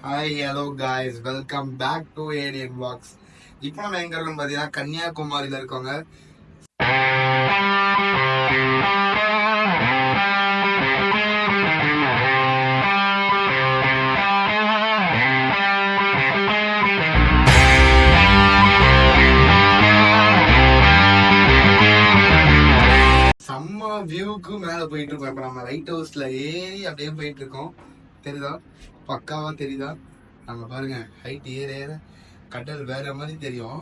Hi hello guys, welcome back to ADN blogs. இப்போ நம்ம எங்க இருக்கோம்னு பார்த்தீங்கன்னா கன்னியாகுமரியில இருக்கோங்க. செம்ம வியூக்கு மேல போயிட்டு இருக்கோம். இப்ப நம்ம லைட் ஹவுஸ்ல ஏறி அப்படியே போயிட்டு இருக்கோம். தெரியுதா? பக்காவா தெரியுதா? நம்ம பாருங்க, ஹைட் ஏற ஏற கடல் வேற மாதிரி தெரியும்.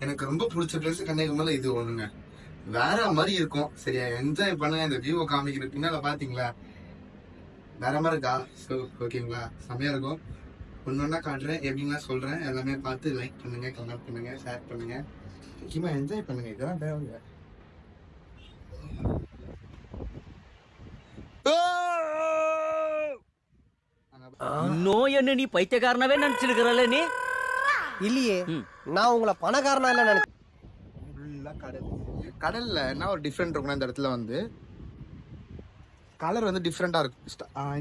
எனக்கு ரொம்ப பிடிச்ச பிளேஸ் கன்னியாகுமரியில இது ஒண்ணுங்க. வேற மாதிரி இருக்கும். சரியா, என்ஜாய் பண்ணுங்க. இந்த வியூவை காமிக்கிற பின்னால பாத்தீங்களா, வேற மாதிரி இருக்கா? ஸோ ஓகேங்களா, செம்மையா இருக்கும். ஒன்னொன்னா காட்டுறேன், எப்படின்னா சொல்றேன். எல்லாமே பார்த்து லைக் பண்ணுங்க, கமெண்ட் பண்ணுங்க, ஷேர் பண்ணுங்க, முக்கியமா என்ஜாய் பண்ணுங்க. இதெல்லாம் தேவைங்க. இன்னும் என்ன நீ பைத்தியக்காரனவே நினைச்சிருக்கிறல்ல நீ? இல்லையே, நான் உங்களை பணக்காரனா இல்ல நினைச்சேன். கடல்ல என்ன ஒரு டிஃப்ரெண்ட் இருக்கும்னா, இந்த இடத்துல வந்து கலர் வந்து டிஃப்ரெண்டா இருக்கும்.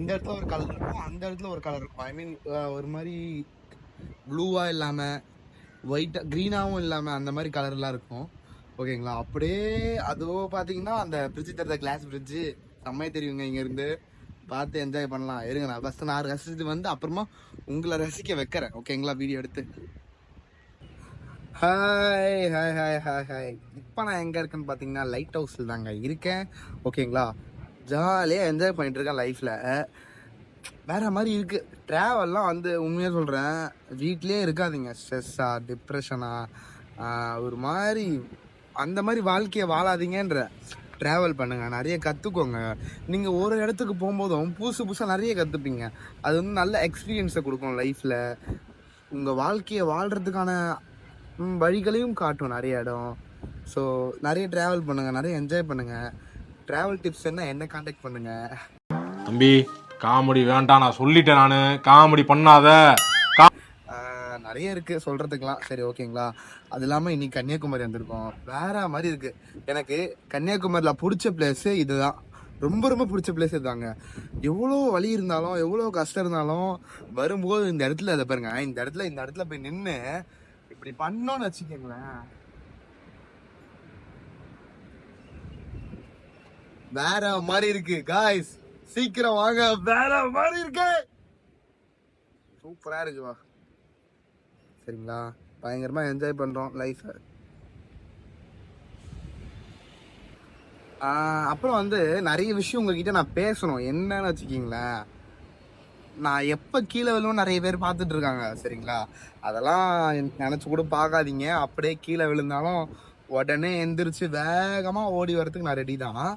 இந்த இடத்துல ஒரு கலர் இருக்கும், அந்த இடத்துல ஒரு கலர் இருக்கும். ஐ மீன் ஒரு மாதிரி ப்ளூவா இல்லாம ஒயிட்டா கிரீனாவும் இல்லாம அந்த மாதிரி கலர்லாம் இருக்கும். ஓகேங்களா, அப்படியே அதோ பாத்தீங்கன்னா அந்த பிரிட்ஜ் தர கிளாஸ் பிரிட்ஜ் செம்மையா தெரியுங்க. இங்க இருந்து பார்த்து என்ஜாய் பண்ணலாம். இருங்க, நான் ஃபர்ஸ்ட் நான் ரசிச்சுட்டு வந்து அப்புறமா உங்களை ரசிக்க வைக்கிறேன். ஓகேங்களா, வீடியோ எடுத்து. Hi hi hi hi hi. இப்போ நான் எங்கே இருக்கேன்னு பார்த்தீங்கன்னா லைட் ஹவுஸில் தாங்க இருக்கேன். ஓகேங்களா, ஜாலியாக என்ஜாய் பண்ணிட்டு இருக்கேன் லைஃப்பில். வேற மாதிரி இருக்குது. ட்ராவல்லாம் வந்து உண்மையாக சொல்கிறேன், வீட்லேயே இருக்காதீங்க. ஸ்ட்ரெஸ்ஸாக டிப்ரெஷனாக ஒரு மாதிரி அந்த மாதிரி வாழ்க்கையை வாழாதீங்கன்ற. ட்ராவல் பண்ணுங்க, நிறைய கற்றுக்கோங்க. நீங்கள் ஒரு இடத்துக்கு போகும்போதும் புதுசு புதுசாக நிறைய கற்றுப்பீங்க. அது வந்து நல்ல எக்ஸ்பீரியன்ஸை கொடுக்கும் லைஃப்பில். உங்கள் வாழ்க்கையை வாழ்கிறதுக்கான வழிகளையும் காட்டும் நிறைய இடம். ஸோ நிறைய ட்ராவல் பண்ணுங்கள், நிறைய என்ஜாய் பண்ணுங்கள். ட்ராவல் டிப்ஸ் என்ன காண்டாக்ட் பண்ணுங்கள். தம்பி காமெடி வேண்டாம், நான் சொல்லிட்டேன். நான் காமெடி பண்ணாத. நிறைய இருக்குது சொல்கிறதுக்கெலாம். சரி ஓகேங்களா, அது இல்லாமல் இன்னைக்கு கன்னியாகுமரி வந்திருக்கோம். வேற மாதிரி இருக்குது. எனக்கு கன்னியாகுமரியில் பிடிச்ச பிளேஸு இதுதான். ரொம்ப ரொம்ப பிடிச்ச பிளேஸ் இதுதாங்க. எவ்வளோ வலி இருந்தாலும் எவ்வளோ கஷ்டம் இருந்தாலும் வரும்போது இந்த இடத்துல அதை பாருங்க, இந்த இடத்துல போய் நின்று இப்படி பண்ணோன்னு வச்சுக்கோங்களேன், வேற மாதிரி இருக்கு. காய்ஸ் சீக்கிரம் வாங்க, வேற மாதிரி இருக்கு. சூப்பரா இருக்குவா. சரிங்களா, பயங்கரமா என்ஜாய் பண்றோம் லைஃப். அப்புறம் வந்து நிறைய விஷயம் உங்ககிட்ட நான் பேசணும். என்னன்னு வச்சுக்கிங்களேன், நான் எப்போ கீழே விழுவும் நிறைய பேர் பார்த்துட்டு இருக்காங்க. சரிங்களா, அதெல்லாம் நினச்சி கூட பார்க்காதீங்க. அப்படியே கீழே விழுந்தாலும் உடனே எந்திரிச்சு வேகமாக ஓடி வரதுக்கு நான் ரெடி தான்.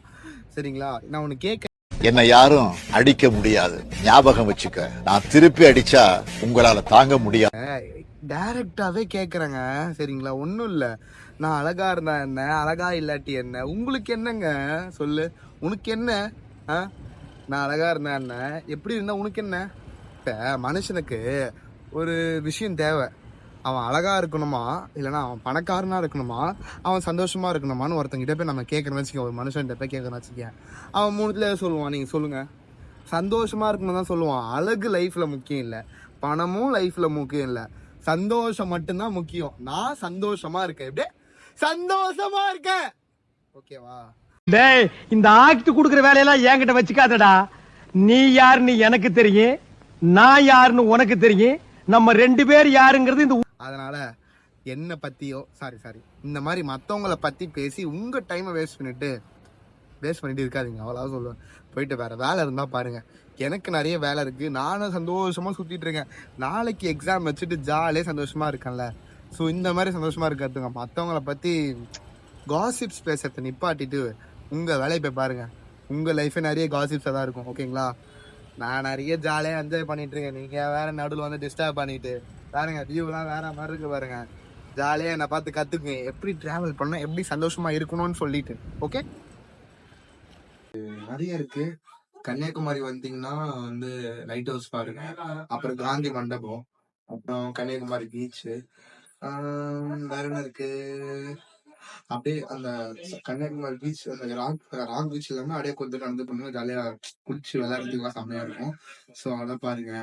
சரிங்களா, நான் ஒன்று கேட்க, என்னை யாரும் அடிக்க முடியாது, ஞாபகம் வச்சுக்க. நான் திருப்பி அடிச்சா உங்களால தாங்க முடியாது. டைரக்டாவே கேட்குறேங்க. சரிங்களா, ஒன்றும் இல்லை. நான் அழகா இருந்தா என்ன, அழகா இல்லாட்டி என்ன, உங்களுக்கு என்னங்க சொல்லு. உனக்கு என்ன? நான் அழகா இருந்தா என்ன, எப்படி இருந்தா உனக்கு என்ன? இப்போ மனுஷனுக்கு ஒரு விஷயம் தேவை. அவன் அழகா இருக்கணுமா, இல்லைன்னா அவன் பணக்காரனா இருக்கணுமா, அவன் சந்தோஷமா இருக்கணுமான்னு ஒருத்தங்கிட்ட போய் நம்ம கேட்கறோம்னு வச்சுக்கோங்க. ஒரு மனுஷன்கிட்ட போய் கேட்கறோம்னு வச்சுக்கேன், அவன் மூணுத்துல சொல்லுவான். நீங்க சொல்லுங்க. சந்தோஷமா இருக்கணும் தான் சொல்லுவான். அழகு லைஃப்ல முக்கியம் இல்லை, பணமும் லைஃப்ல முக்கியம் இல்லை, சந்தோஷம் மட்டும்தான் முக்கியம். நான் சந்தோஷமா இருக்கேன், எப்படியே சந்தோஷமா இருக்கேன். ஓகேவா? டேய், இந்த ஆக்ட் குடுக்குற வேலையெல்லாம் என்கிட்ட வச்சுக்காதடா. நீ யாருன்னு எனக்கு தெரியும், நான் யாருன்னு உனக்கு தெரியும். நம்ம ரெண்டு பேர் யாருங்கிறது இந்த. அதனால என்ன பத்தியோ சாரி இந்த மாதிரி மற்றவங்களை பத்தி பேசி உங்க டைமை வேஸ்ட் பண்ணிட்டு இருக்காதீங்க. அவ்வளோ சொல்லுவேன். போயிட்டு வேற வேலை இருந்தா பாருங்க. எனக்கு நிறைய வேலை இருக்கு. நானும் சந்தோஷமா சுத்திட்டு இருக்கேன். நாளைக்கு எக்ஸாம் வச்சுட்டு ஜாலியாக சந்தோஷமா இருக்கேன்ல. ஸோ இந்த மாதிரி சந்தோஷமா இருக்கிறதுங்க. மற்றவங்கள பத்தி காசிப்ஸ் பேசுறத நிப்பாட்டிட்டு உங்க வேலையை போய் பாருங்க. உங்க லைஃபே நிறைய காசிப்ஸாக தான் இருக்கும். ஓகேங்களா, நான் நிறைய ஜாலியாக என்ஜாய் பண்ணிட்டு இருக்கேன். நீங்க வேற நடுவில் வந்து டிஸ்டர்ப் பண்ணிட்டு பாருங்க. வியூலாம் வேற மாதிரி இருக்கு பாருங்க. ஜாலியாக என்னை பார்த்து கத்துக்குங்க எப்படி டிராவல் பண்ண, எப்படி சந்தோஷமா இருக்கணும்னு சொல்லிட்டு. ஓகே, நிறைய இருக்கு. கன்னியாகுமரி வந்தீங்கன்னா வந்து லைட் ஹவுஸ் பாருங்க, அப்புறம் காந்தி மண்டபம், அப்புறம் கன்னியாகுமரி பீச்சு, வேற என்ன இருக்கு, அப்படியே அந்த கன்னியாகுமரி பீச், அந்த ராக் பீச் எல்லாமே அப்படியே கொஞ்சம் நடந்து பண்ணுங்க, ஜாலியா குளிச்சு விளையாடுறதுக்குலாம் செம்மையா இருக்கும். ஸோ அதை பாருங்க.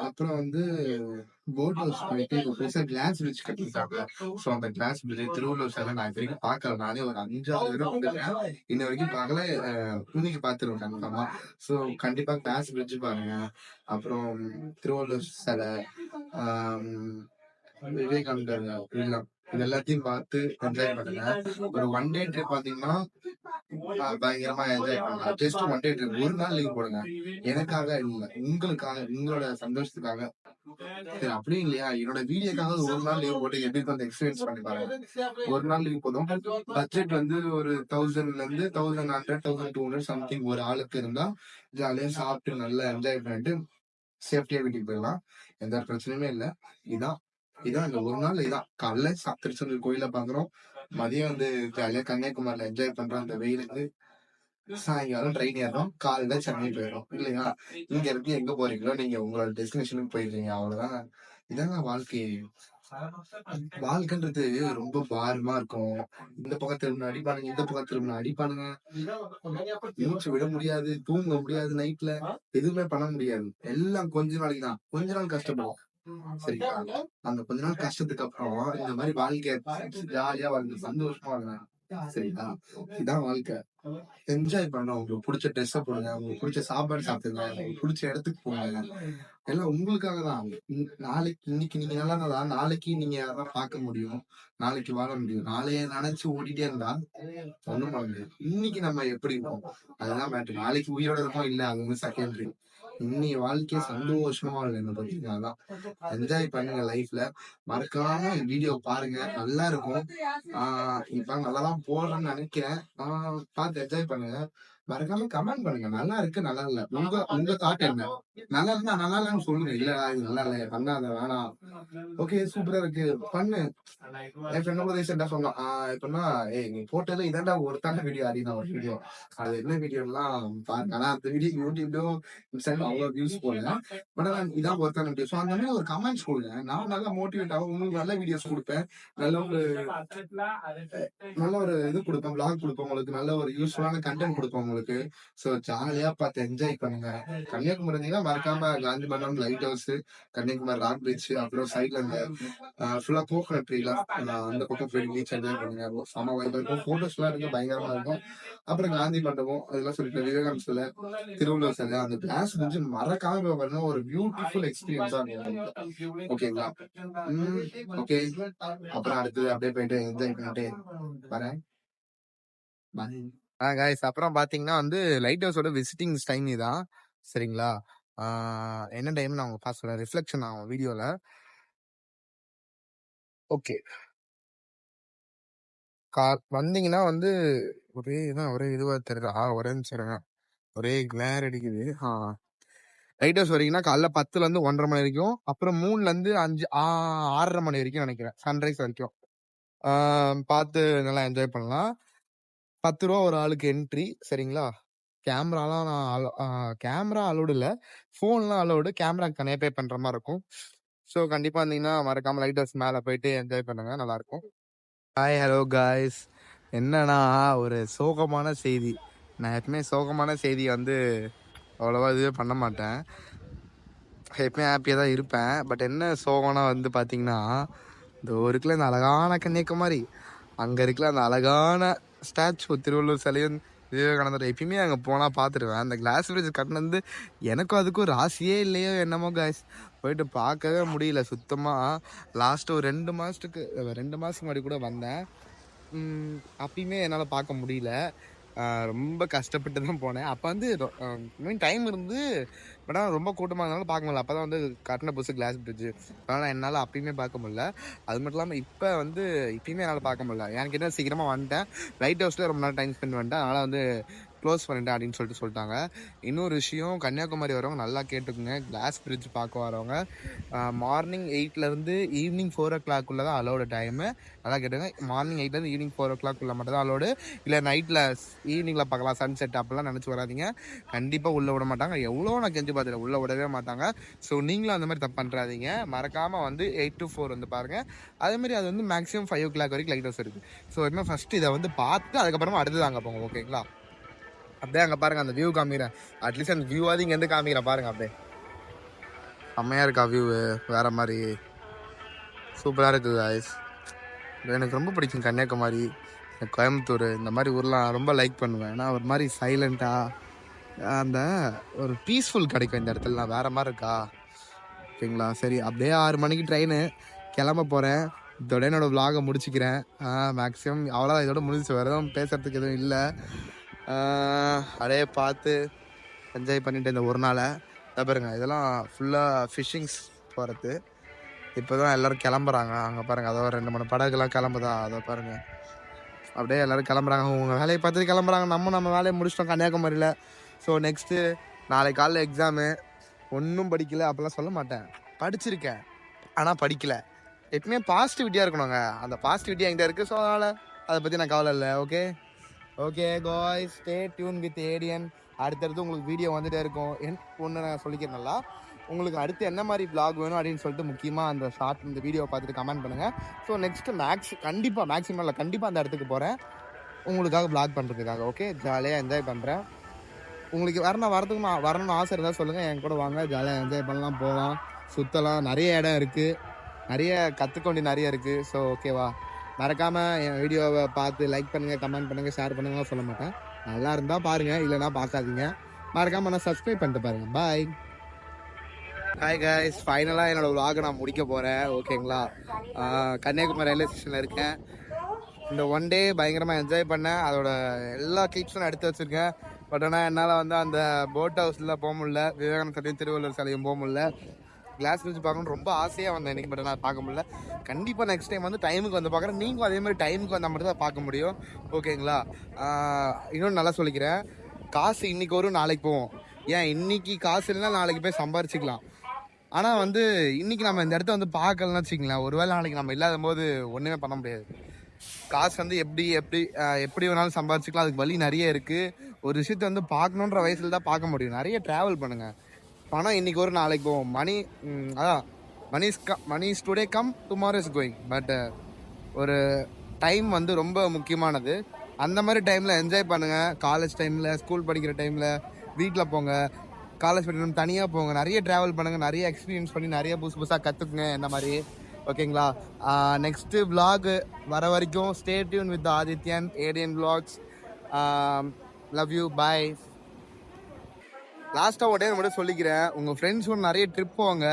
அப்புறம் வந்து போட் ஹவுஸ் போயிட்டு இப்போ பெருசாக கிளாஸ் பிரிட்ஜ் கட்டிட்டாங்க. ஸோ அந்த கிளாஸ் பிரிட்ஜ் திருவள்ளுவர் சிலை நான் இது வரைக்கும் பார்க்கல. நானே ஒரு 5-6 தடவை வந்துட்டேன், இன்ன வரைக்கும் பார்க்கல. இன்னைக்கு பார்த்துருவேன் கன்ஃபார்மா. ஸோ கண்டிப்பா கிளாஸ் பிரிட்ஜ் பாருங்க. அப்புறம் திருவள்ளுவர் சிலை, விவேகானந்தர் இல்லம், இது எல்லாத்தையும் பார்த்து என்ஜாய் பண்ணுங்க. ஒரு 1 டே ட்ரிப் பாத்தீங்கன்னா பயங்கரமா என்ஜாய் பண்ணலாம். ஜஸ்ட் 1 டே ட்ரிப், ஒரு நாள் லீவ் போடுங்க. எனக்காக இல்ல, உங்களுக்காக, உங்களோட சந்தோஷத்துக்காக. சரி அப்படியும் இல்லையா, என்னோட வீடியோக்காக ஒரு நாள் லீவ் போட்டு எப்படி வந்து எக்ஸ்பீரியன்ஸ் பண்ணி பாருங்க. ஒரு நாள் லீவ் போதும். பட்ஜெட் வந்து ஒரு 1000ல இருந்து 1100 1200 சம்திங் ஒரு ஆளுக்கு இருந்தா ஜாலியா சாப்பிட்டு நல்லா என்ஜாய் பண்ணிட்டு சேஃப்டியா வீட்டுக்கு போயிடலாம். எந்த பிரச்சனையுமே இல்லை. இதான் இதான் இந்த ஒரு நாள். இதான் காலைல திருச்செந்தூர் கோயில பாக்குறோம், மதியம் வந்து ஜாலியா கன்னியாகுமரியில என்ஜாய் பண்றோம் அந்த வெயிலுக்கு, சாயங்காலம் ட்ரெயின் ஏறோம், காலையில சென்னை போயிடும் இல்லையா. இங்க இருந்து எங்க போறீங்களோ நீங்க உங்களோட டெஸ்டினேஷனுக்கு போயிடுறீங்க, அவ்வளவுதான். இதாங்க வாழ்க்கை. வாழ்க்கைன்றது ரொம்ப பாரமா இருக்கும். இந்த பக்கம் திரும்பின அடிப்பானுங்க, இந்த பக்கம் திரும்பின அடிப்பானுங்க, மூச்சு விட முடியாது, தூங்க முடியாது, நைட்ல எதுவுமே பண்ண முடியாது. எல்லாம் கொஞ்ச நாளைக்கு தான், கொஞ்ச நாள் கஷ்டப்படும். சரிங்களா, அந்த கொஞ்ச நாள் கஷ்டத்துக்கு அப்புறம் இந்த மாதிரி வாழ்க்கைய ஜாலியா வாழ்ந்து சந்தோஷமா வாழ்றேன். சரிங்களா, இதான் வாழ்க்கை. என்ஜாய் பண்ணணும். உங்களுக்கு பிடிச்ச ட்ரெஸ்ஸை போடுங்க, உங்களுக்கு பிடிச்ச சாப்பாடு சாப்பிடுங்க, உங்களுக்கு பிடிச்ச இடத்துக்கு போங்க. எல்லாம் உங்களுக்காக தான். நாளைக்கு இன்னைக்கு நீங்க நல்லா இருந்தா நாளைக்கு நீங்க யாராவது பார்க்க முடியும், நாளைக்கு வாழ முடியும். நாளைய நினைச்சு ஓடிட்டே இருந்தா ஒண்ணும் பண்ண முடியாது. இன்னைக்கு நம்ம எப்படி இருக்கோம் அதுதான் மேட்ரு. நாளைக்கு உயிரோட இருக்கோம் இல்ல, அது வந்து செகண்டரி. இன்னைய வாழ்க்கைய சந்தோஷமா வாழுங்க. பாத்தீங்கன்னா அதான். என்ஜாய் பண்ணுங்க லைஃப்ல. மறக்காம வீடியோ பாருங்க, நல்லா இருக்கும். இப்ப நல்லாதான் போடுறேன்னு நினைக்கிறேன். பார்த்து என்ஜாய் பண்ணுங்க. மறக்காம கமெண்ட் பண்ணுங்க, நல்லா இருக்கு நல்லா இல்ல, உங்க தாட் என்ன. நல்லா இருந்தா நல்லா இல்லன்னு சொல்லுங்க, இல்லடா இது நல்லா இல்ல பண்ணாத வேணாம், ஓகே சூப்பரா இருக்கு பண்ணு. என் ஃப்ரெண்ட் கூட ரீசெண்டா சொன்னான், எப்படின்னா நீ போட்டது இதாண்டா ஒருத்தான வீடியோ அறினா ஒரு வீடியோ, அது என்ன வீடியோலாம் பாருங்க. ஆனா அந்த வீடியோ யூடியூப்லயும் இன்ஸ்டாகிராம் அவ்வளவு வியூஸ் போடல, பட் இதான் ஒருத்தான வீடியோ. ஸோ அந்த மாதிரி ஒரு கமெண்ட்ஸ் கொடுங்க, நான் நல்லா மோட்டிவேட் ஆகும், உங்களுக்கு நல்ல வீடியோஸ் கொடுப்பேன், நல்ல ஒரு இது கொடுப்பேன், விளாக் கொடுப்பேன் உங்களுக்கு, நல்ல ஒரு யூஸ்ஃபுல்லான கண்டென்ட் கொடுப்பேன் உங்களுக்கு. ஸோ ஜாலியா பார்த்து என்ஜாய் பண்ணுங்க. கன்னியாகுமரி இருந்தீங்கன்னா மறக்காம Gandhi Mandapam, lighthouse, Kanyakumari rock beach, அப்புறம் சைட்ல இந்த ஃபுல்லா கோகனட் ட்ரீலாம் அந்த பக்கம் போய் பீச் என்ஜாய் பண்ணுங்க. செம வைபா இருக்கும், போட்டோஸ் எல்லாம் இருக்கு, பயங்கரமா இருக்கும். அப்புறம் காந்தி மண்டபம் அதெல்லாம் சொல்லிட்டு, விவேகானந்த சிலை, திருவள்ளுவர் சிலை, அந்த கிளாஸ் முடிஞ்சு மறக்காம பாருங்க, ஒரு பியூட்டிஃபுல் எக்ஸ்பீரியன்ஸா இருக்கும். ஓகேங்களா, ஓகே. அப்புறம் அடுத்தது அப்படியே போயிட்டு என்ஜாய் பண்ணிட்டு வரேன். கைஸ், அப்புறம் பாத்தீங்கன்னா வந்து லைட் ஹவுஸோட விசிட்டிங் டைம் இதான். சரிங்களா, என்ன டைம் நான் உங்க பாஸ் சொல்றேன், ரிஃப்ளெக்ஷன் ஆகும் வீடியோல. ஓகே, வந்தீங்கன்னா வந்து ஒரே இதுவா தெரியுதா, ஒரே நிமிஷம், ஒரே கிளேர் அடிக்குது. லைட் ஹவுஸ் வரீங்கன்னா காலைல 10ல இருந்து 1:30 மணி வரைக்கும், அப்புறம் 3ல இருந்து 6:30 மணி வரைக்கும் நினைக்கிறேன், சன்ரைஸ் வரைக்கும். பார்த்து நல்லா என்ஜாய் பண்ணலாம். 10 ரூபா ஒரு ஆளுக்கு என்ட்ரி. சரிங்களா, கேமராலாம் கேமரா அலோடு இல்லை, ஃபோன்லாம் அலோடு, கேமராக்கு தனியாக பே பண்ற மாதிரி இருக்கும். ஸோ கண்டிப்பா இருந்தீங்கன்னா மறக்காம லைட் ஹவுஸ் மேலே போயிட்டு என்ஜாய் பண்ணுங்க, நல்லா இருக்கும். Hi, hello guys. என்னன்னா ஒரு சோகமான செய்தி. நான் எப்பவுமே சோகமான செய்தி வந்து அவ்வளோவா இதுவே பண்ண மாட்டேன், எப்பவுமே ஹாப்பியாக தான் இருப்பேன். பட் என்ன சோகம்னா வந்து பார்த்தீங்கன்னா, இந்த இருக்குல்ல இந்த அழகான கன்னியாகுமரி, அங்கே இருக்குல்ல அந்த அழகான ஸ்டாச்சு, திருவள்ளுவர் சிலையும் விவேகானந்தர், எப்பயுமே அங்கே போனால் பார்த்துருவேன். அந்த கிளாஸ் பிரிட்ஜ் கட்டினது எனக்கும் அதுக்கும் ராசியே இல்லையோ என்னமோ காய்ஸ், போயிட்டு பார்க்கவே முடியல சுத்தமாக. லாஸ்ட்டு ஒரு 2 மாதத்துக்கு முன்னாடி கூட வந்தேன், அப்பயுமே என்னால் பார்க்க முடியல. ரொம்ப கஷ்டப்பட்டு தான் போனேன். அப்போ வந்து டைம் இருந்து, பட் ஆனால் ரொம்ப கூட்டமாக இருந்தாலும் பார்க்க முடியல. அப்போ தான் வந்து கட்டின புதுசு கிளாஸ் பிரிட்ஜு, அதனால் என்னால் அப்பயுமே பார்க்க முடியல. அது மட்டும் இல்லாமல் இப்போ வந்து இப்பயுமே என்னால் பார்க்க முடியல. எனக்கு என்ன சீக்கிரமாக வந்துட்டேன், லைட் ஹவுஸில் ரொம்ப நேரம் டைம் ஸ்பெண்ட் பண்ணிட்டேன், அதனால் வந்து க்ளோஸ் பண்ணிட்டேன் அப்படின்னு சொல்லிட்டாங்க. இன்னொரு விஷயம், கன்னியாகுமரி வரவங்க நல்லா கேட்டுக்குங்க. கிளாஸ் பிரிட்ஜ் பார்க்க வரவங்க மார்னிங் 8லேருந்து ஈவினிங் 4 o'clock தான் அலோடு டைமு. நல்லா கேட்டுங்க. மார்னிங் 8லேருந்து ஈவினிங் 4 o'clock மட்டும் தான் அலோடு. இல்லை நைட்டில் ஈவினிங்கில் பார்க்கலாம், சன்செட் அப்படிலாம் நினச்சி வராதிங்க. கண்டிப்பாக உள்ளே விட மாட்டாங்க. எவ்வளோ நான் கெஞ்சி பார்த்துட்டேன், உள்ளே விடவே மாட்டாங்க. ஸோ நீங்களும் அந்த மாதிரி தப்பு பண்ணுறாதீங்க. மறக்காமல் வந்து 8 to 4 வந்து பாருங்கள். அதேமாதிரி அது வந்து மேக்ஸிமம் 5 o'clock வரைக்கும் லைட் ஹவுஸ் இருக்குது. ஸோ இன்னும் ஃபஸ்ட்டு இதை வந்து பார்த்து அதுக்கப்புறமா அடுத்தது அங்கே போங்க. ஓகேங்களா? அப்படியே அங்கே பாருங்கள், அந்த வியூ காமிக்கிறேன். அட்லீஸ்ட் அந்த வியூவாவது இங்கேருந்து காமிக்கிறேன் பாருங்கள். அப்படியே செம்மையாக இருக்கா வியூவு, வேறு மாதிரி சூப்பராக இருக்குது guys. எனக்கு ரொம்ப பிடிக்கும் கன்னியாகுமரி, கோயம்புத்தூர், இந்த மாதிரி ஊர்லாம் ரொம்ப லைக் பண்ணுவேன். ஏன்னா ஒரு மாதிரி சைலண்ட்டாக அந்த ஒரு பீஸ்ஃபுல் கிடைக்கும் இந்த இடத்துலலாம். வேறு மாதிரி இருக்கா? ஓகேங்களா? சரி, அப்படியே 6 மணிக்கு ட்ரெயின் கிளம்ப போகிறேன். இதோட என்னோடய விலாகை முடிச்சுக்கிறேன். மேக்ஸிமம் அவ்வளோதான், இதோட முடிஞ்சிச்சு. வேறு எதுவும் பேசுகிறதுக்கு எதுவும் இல்லை. அப்படியே பார்த்து என்ஜாய் பண்ணிவிட்டு இந்த ஒரு நாளை பாருங்க. இதெல்லாம் ஃபுல்லாக ஃபிஷ்ஷிங்ஸ் போகிறது. இப்போ தான் எல்லோரும் கிளம்புறாங்க. அங்கே பாருங்கள், அதோ 2 3 படகுலாம் கிளம்புதா, அதை பாருங்கள். அப்படியே எல்லோரும் கிளம்புறாங்க, உங்கள் வேலையை பார்த்துட்டு கிளம்புறாங்க. நம்ம வேலையை முடிச்சிட்டோம் கன்னியாகுமரியில். ஸோ நெக்ஸ்ட்டு நாளைக்கு காலையில் எக்ஸாமு. ஒன்றும் படிக்கலை அப்படிலாம் சொல்ல மாட்டேன், படிச்சிருக்கேன் ஆனால் படிக்கலை. எப்பவுமே பாசிட்டிவிட்டியாக இருக்கணுங்க. அந்த பாசிட்டிவிட்டி என்கிட்ட இருக்குது. ஸோ அதனால் அதை பற்றி நான் கவலை இல்லை. Okay guys, stay tuned with Adiyan. அடுத்தடுத்து உங்களுக்கு வீடியோ வந்துகிட்டே இருக்கும். ஒன்று நான் சொல்லிக்கிறேன்ல, உங்களுக்கு அடுத்து என்ன மாதிரி vlog வேணும் அப்படின்னு சொல்லிட்டு முக்கியமாக அந்த ஷார்ட் இந்த வீடியோவை பார்த்துட்டு கமெண்ட் பண்ணுங்கள். ஸோ நெக்ஸ்ட்டு மேக்ஸிமம் இல்லை, கண்டிப்பாக அந்த இடத்துக்கு போகிறேன் உங்களுக்காக vlog பண்ணுறதுக்காக. ஓகே, ஜாலியாக என்ஜாய் பண்ணுறேன். உங்களுக்கு வரணும்னு ஆசை இருந்தால் சொல்லுங்கள், என் கூட வாங்க. ஜாலியாக என்ஜாய் பண்ணலாம், போகலாம், சுற்றலாம். நிறைய இடம் இருக்குது, நிறைய கற்றுக்கொண்டு நிறைய இருக்குது. ஸோ ஓகேவா? மறக்காமல் என் வீடியோவை பார்த்து லைக் பண்ணுங்கள், கமெண்ட் பண்ணுங்கள், ஷேர் பண்ணுங்கலாம் சொல்ல மாட்டேன். நல்லா இருந்தால் பாருங்கள், இல்லைனா பார்க்காதீங்க. மறக்காமல் நான் சப்ஸ்கிரைப் பண்ணிட்டு பாருங்கள். பாய். ஹாய் கைஸ், ஃபைனலாக என்னோடய vlog நான் முடிக்க போகிறேன். ஓகேங்களா? கன்னியாகுமரி ரயில்வே ஸ்டேஷனில் இருக்கேன். இந்த ஒன் டே பயங்கரமாக என்ஜாய் பண்ணேன். அதோட எல்லா கிளிப்ஸும் நான் எடுத்து வச்சுருக்கேன். பட் ஆனால் என்னால் வந்து அந்த போட் ஹவுஸில் போக முடியல, விவேகானந்த சிலையும் திருவள்ளுவர் சிலையும் போக முடியல. கிளாஸ் பிரிட்ஜ் பார்க்கணுன்னு ரொம்ப ஆசையாக வந்தேன் இன்றைக்கி, பட் நான் பார்க்க முடியல. கண்டிப்பாக நெக்ஸ்ட் டைம் வந்து டைமுக்கு வந்து பார்க்குறேன். நீங்களும் அதே மாதிரி டைமுக்கு வந்தால் மட்டும் தான் பார்க்க முடியும். ஓகேங்களா? இன்னொன்று நல்லா சொல்லிக்கிறேன், காசு இன்றைக்கி வரும், நாளைக்கு போவோம். ஏன் இன்றைக்கி காசு இல்லைன்னா நாளைக்கு போய் சம்பாரிச்சிக்கலாம். ஆனால் வந்து இன்றைக்கி நம்ம இந்த இடத்த வந்து பார்க்கலன்னு வச்சுக்கலாம், ஒருவேளை நாளைக்கு நம்ம இல்லாத போது ஒன்றுமே பண்ண முடியாது. காசு வந்து எப்படி வேணாலும் சம்பாரிச்சிக்கலாம். அதுக்கு வழி நிறைய இருக்குது. ஒரு விஷயத்தை வந்து பார்க்கணுன்ற வயசில் தான் பார்க்க முடியும். நிறைய ட்ராவல் பண்ணுங்கள். பணம் இன்றைக்கி ஒரு நாளைக்கு போவோம். Money is today come, tomorrow is going. But ஒரு டைம் வந்து ரொம்ப முக்கியமானது. அந்த மாதிரி டைமில் என்ஜாய் பண்ணுங்கள். காலேஜ் டைமில், ஸ்கூல் படிக்கிற டைமில் வீட்டில் போங்க, காலேஜ் படிக்கணும் தனியாக போங்க, நிறைய ட்ராவல் பண்ணுங்கள், நிறைய எக்ஸ்பீரியன்ஸ் பண்ணி நிறைய புதுசாக கற்றுக்குங்க என்ன மாதிரி. ஓகேங்களா? நெக்ஸ்ட்டு vlog வர வரைக்கும் stay tuned with Adithyan, Adiyan vlogs. Love you, bye. லாஸ்ட்டாக உடனே மட்டும் சொல்லிக்கிறேன், உங்கள் ஃப்ரெண்ட்ஸோட நிறைய ட்ரிப் போங்க,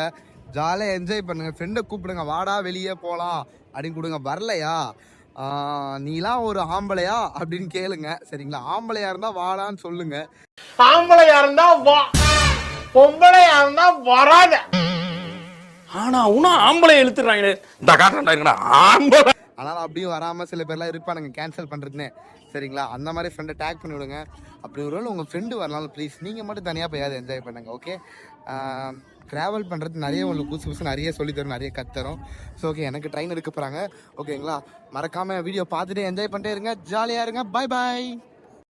ஜாலியாக என்ஜாய் பண்ணுங்கள். ஃப்ரெண்டை கூப்பிடுங்க, வாடா வெளியே போகலாம் அப்படின்னு கொடுங்க. வரலையா, நீலாம் ஒரு ஆம்பளையா அப்படின்னு கேளுங்க. சரிங்களா? ஆம்பளையா இருந்தால் வாடான்னு சொல்லுங்க. ஆம்பளையா இருந்தா வா, பொம்பளையா இருந்தா வராத. ஆனா உன்னும் ஆம்பளை இழுத்துறாங்களே, இந்த காட்டுறாங்க ஆம்பளை. ஆனால் அப்படியும் வராமல் சில பேர்லாம் இருப்பானுங்க கேன்சல் பண்ணுறதுன்னு. சரிங்களா? அந்த மாதிரி ஃப்ரெண்டை டேக் பண்ணி விடுங்க. அப்படி ஒரு வேளை உங்கள் ஃப்ரெண்டு வரனாலும் ப்ளீஸ் நீங்கள் மட்டும் தனியாக போயாவது என்ஜாய் பண்ணுங்கள். ஓகே? ட்ராவல் பண்ணுறது நிறைய உங்களுக்கு புதுசு நிறைய சொல்லித்தரும், நிறைய கற்றுத்தரும். ஸோ ஓகே, எனக்கு ட்ரெயின் எடுக்க போகிறாங்க. ஓகேங்களா? மறக்காமல் வீடியோ பார்த்துட்டு என்ஜாய் பண்ணிட்டே இருங்க, ஜாலியாக இருங்க. பாய் பாய்.